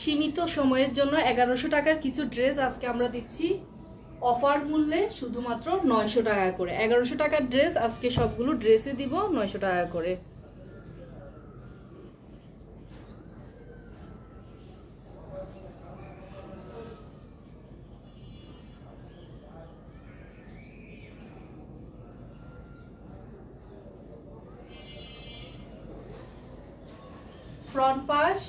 সীমিত সময়ের জন্য 1100 টাকার কিছু ড্রেস আজকে আমরা দিচ্ছি অফার মূল্যে শুধুমাত্র 900 টাকা করে। 1100 টাকার ড্রেস আজকে সবগুলো ড্রেসে দিব 900 টাকা করে। ফ্রন্ট পাশ,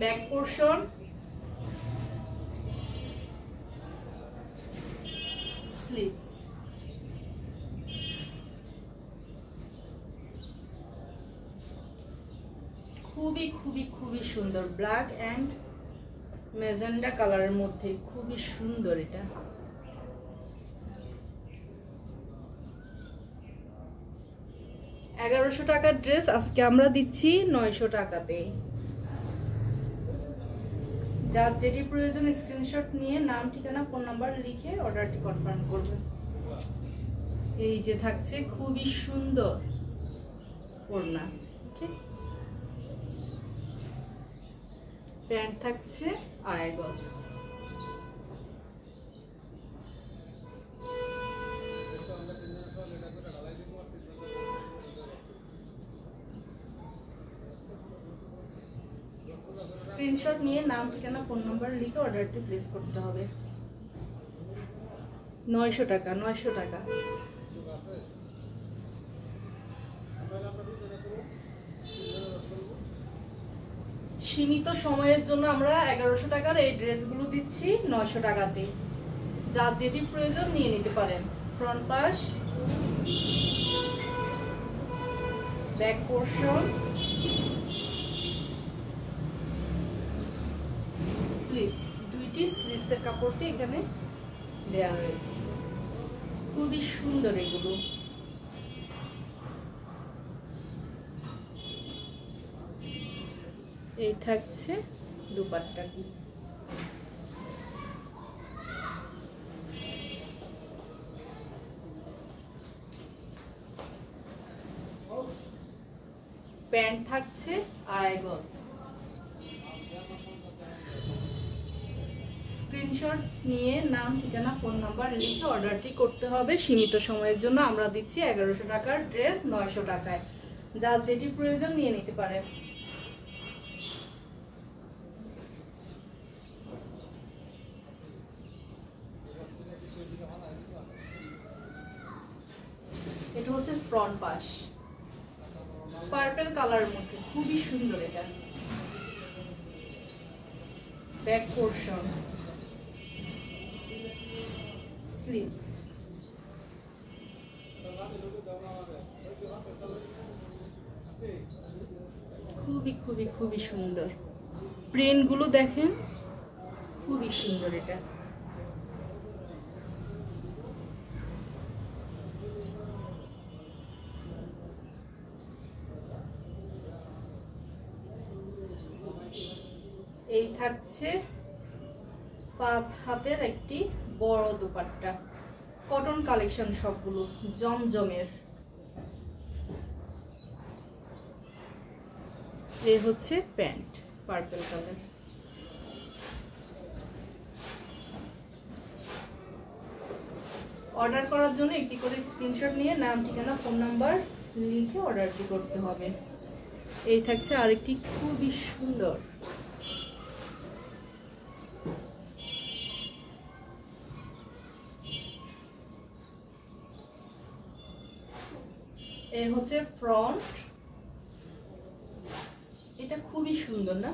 ব্যাক পোর্শন, স্লিভস। খুবই খুবই খুবই সুন্দর, ব্ল্যাক অ্যান্ড ম্যাজেন্ডা কালারের মধ্যে খুবই সুন্দর। এটা 1100 টাকার ড্রেস আজকে আমরা দিচ্ছি 900 টাকাতে। যার যেটি প্রয়োজন স্ক্রিনশট নিয়ে নাম, ঠিকানা, ফোন নাম্বার লিখে অর্ডারটি কনফার্ম করবেন। এই যে থাকছে খুবই সুন্দর ওড়না, ওকে। প্যান্ট থাকছে 2.5 গজ। স্ক্রিনশট নিয়ে নাম, ঠিকানা, ফোন নাম্বার লিখে অর্ডারটি প্লেস করতে হবে। 900 টাকা, 900 টাকা। সীমিত সময়ের জন্য আমরা 1100 টাকার এই ড্রেসগুলো দিচ্ছি 900 টাকাতে। যার যেটি প্রয়োজন নিয়ে নিতে পারেন। ফ্রন্ট পাশ, ব্যাক পোর্শন, স্লিভস। দুইটি স্লিভসের কাপড়টি এখানে দেয়া রয়েছে। খুবই সুন্দর এগুলো। এই থাকছে দুপাট্টাটি। প্যান্ট থাকছে 2.5 গজ। স্ক্রিনশট নিয়ে নাম, ঠিকানা, ফোন নাম্বার লিখে অর্ডারটি করতে হবে। সীমিত সময়ের জন্য আমরা দিচ্ছি 1100 টাকার ড্রেস 900 টাকায়। যার যেটি প্রয়োজন নিয়ে নিতে পারে। এটা হচ্ছে ফ্রন্ট পাশ, পার্পল কালারের মধ্যে খুবই সুন্দর। এটা ব্যাক পোর্শন, স্লিভস। খুবই খুবই খুবই সুন্দর। প্রিন্টগুলো দেখেন, খুবই সুন্দর। এটা এই থাকছে 5 হাতের একটি বড় দুপাট্টা। কটন কালেকশন সবগুলো জমজমের। এই হচ্ছে প্যান্ট, পার্পল কালার। অর্ডার করার জন্য একটি করে স্ক্রিনশট নিয়ে নাম, ঠিকানা, ফোন নাম্বার লিখে অর্ডারটি করতে হবে। এই থাকছে আরেকটি খুবই সুন্দর। এই হচ্ছে ফ্রন্ট। এটা খুবই সুন্দর না,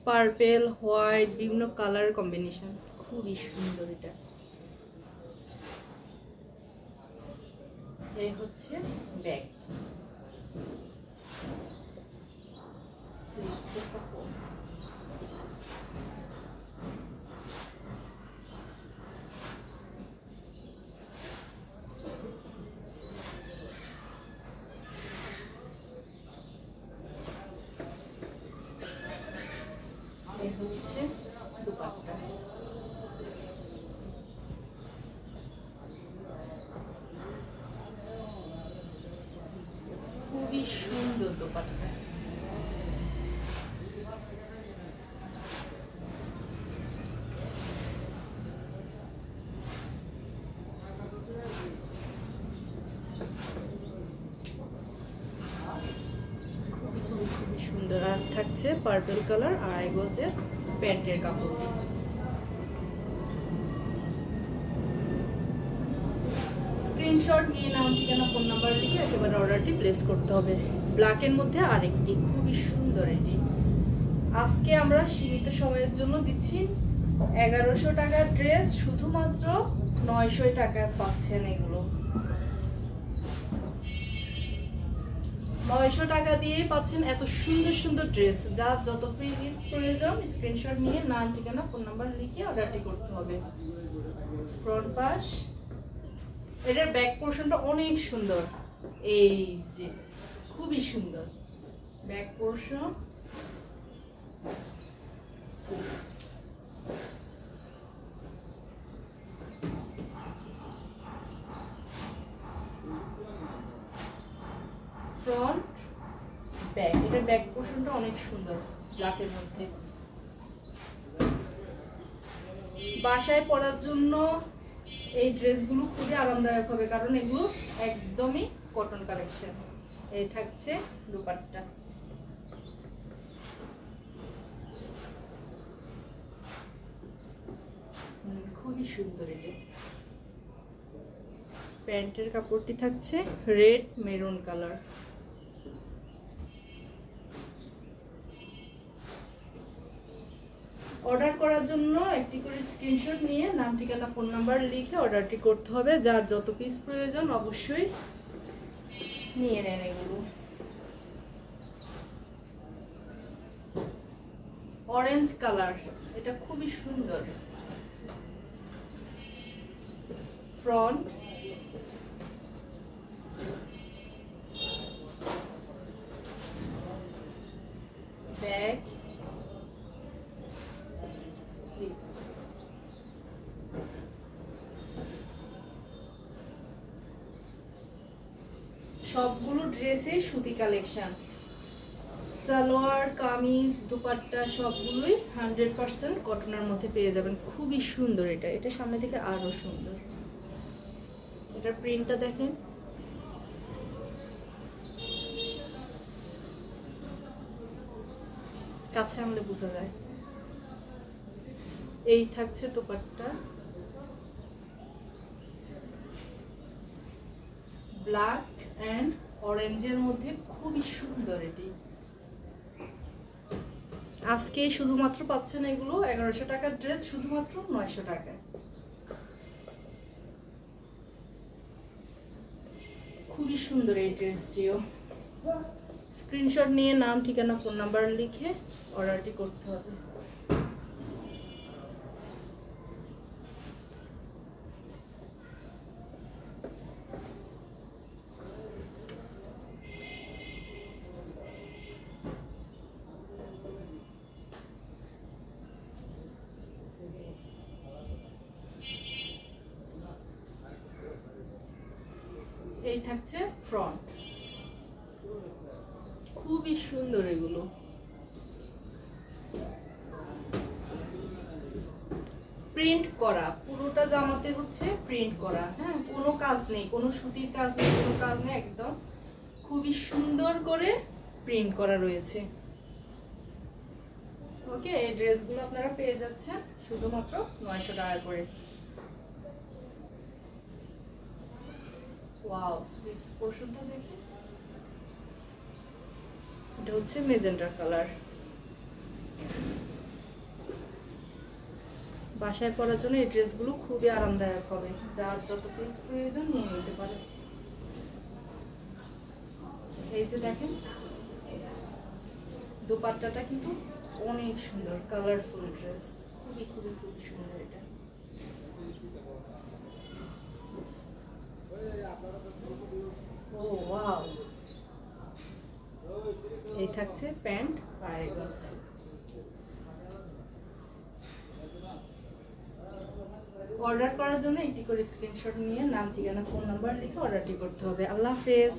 পার্পল, হোয়াইট, বিভিন্ন কালার কম্বিনেশন, খুবই সুন্দর। এটা এই হচ্ছে ব্যাক, স্লিভসের কাপড়। এই হচ্ছে দুপাট্টা। খুবই সুন্দর দোপাট্টা। খুবই সুন্দর। আর থাকছে পার্পল কালার আড়াই গজের প্যান্টের কাপড়। স্ক্রিনশট নিয়ে নাম ঠিকানা ফোন নাম্বার লিখে একেবারে অর্ডারটি প্লেস করতে হবে। ব্ল্যাকের মধ্যে আরেকটি খুবই সুন্দর এটি। আজকে আমরা সীমিত সময়ের জন্য দিচ্ছি 1100 টাকার ড্রেস, শুধুমাত্র 900 টাকায় পাচ্ছেন। এগুলো 900 টাকা দিয়ে পাচ্ছেন এত সুন্দর সুন্দর ড্রেস। যার যত পিস প্রয়োজন স্ক্রিনশট নিয়ে নাম ঠিকানা ফোন নাম্বার লিখে অর্ডারটি করতে হবে। ফ্রন্ট পাশ, এটার ব্যাক পোর্শনটা অনেক সুন্দর। এই যে খুবই সুন্দর ব্যাক পোর্শন। ফ্রন্ট ব্যাক, এটার ব্যাক পোর্শনটা অনেক সুন্দর ব্ল্যাকের মধ্যে। বাসায় পরার জন্য এই ড্রেসগুলো খুবই আরামদায়ক হবে, কারণ এগুলো একদমই কটন কালেকশন। এই থাকছে দোপাট্টা। খুবই সুন্দর। এটা প্যান্টের কাপড়টি থাকছে রেড মেরুন কালার। অর্ডার করার জন্য একটি করে স্ক্রিনশট নিয়ে নাম ঠিকানা ফোন নাম্বার লিখে অর্ডারটি করতে হবে। যার যত পিস প্রয়োজন অবশ্যই নিয়ে নেন এগুলো। অরেঞ্জ কালার, এটা খুবই সুন্দর। Front, back, sleeves. সবগুলো ড্রেসের সুতি কালেকশন। সালোয়ার, কামিজ, দুপাট্টা সবগুলোই 100% কটনের মধ্যে পেয়ে যাবেন। খুবই সুন্দর এটা। এটা সামনে থেকে আরো সুন্দর। এটার প্রিন্টটা দেখেন, কাছে আনলে বোঝা যায়। এই থাকছে দুপাট্টা, ব্ল্যাক এন্ড অরেঞ্জের মধ্যে খুবই সুন্দর এটি। আজকে শুধুমাত্র পাচ্ছেন এগুলো 1100 টাকার ড্রেস, শুধুমাত্র 900 টাকায়। খুবই সুন্দর এই ড্রেসটিও। স্ক্রিনশট নিয়ে নাম ঠিকানা ফোন নাম্বার লিখে অর্ডারটি করতে হবে। এই থাকছে ফ্রন্ট, খুবই সুন্দর এগুলো। প্রিন্ট করা, পুরোটা জামাতে হচ্ছে প্রিন্ট করা। হ্যাঁ, কোনো কাজ নেই, কোনো সুতির কাজ নেই, কোনো কাজ নেই, একদম খুবই সুন্দর করে প্রিন্ট করা রয়েছে। ওকে, এই ড্রেসগুলো আপনারা পেয়ে যাচ্ছেন শুধুমাত্র 900 টাকা করে। ওয়াও, স্লিভস পোরশনটা দেখুন, এটা হচ্ছে মেজেন্টা কালার। বাসায় পরার জন্য এই ড্রেসগুলো খুবই আরামদায়ক হবে। যার যত পিস প্রয়োজন নিয়ে নিতে পারে। এই যে দেখেন, দোপাট্টাটা কিন্তু অনেক সুন্দর, কালারফুল ড্রেস। খুবই খুবই খুবই সুন্দর এটা। ও ওয়াও, এই থাকছে প্যান্ট আড়াই গজ। অর্ডার করার জন্য একটি করে স্ক্রিনশট নিয়ে নাম ঠিকানা ফোন নাম্বার লিখে অর্ডারটি করতে হবে। আল্লাহ হাফেজ।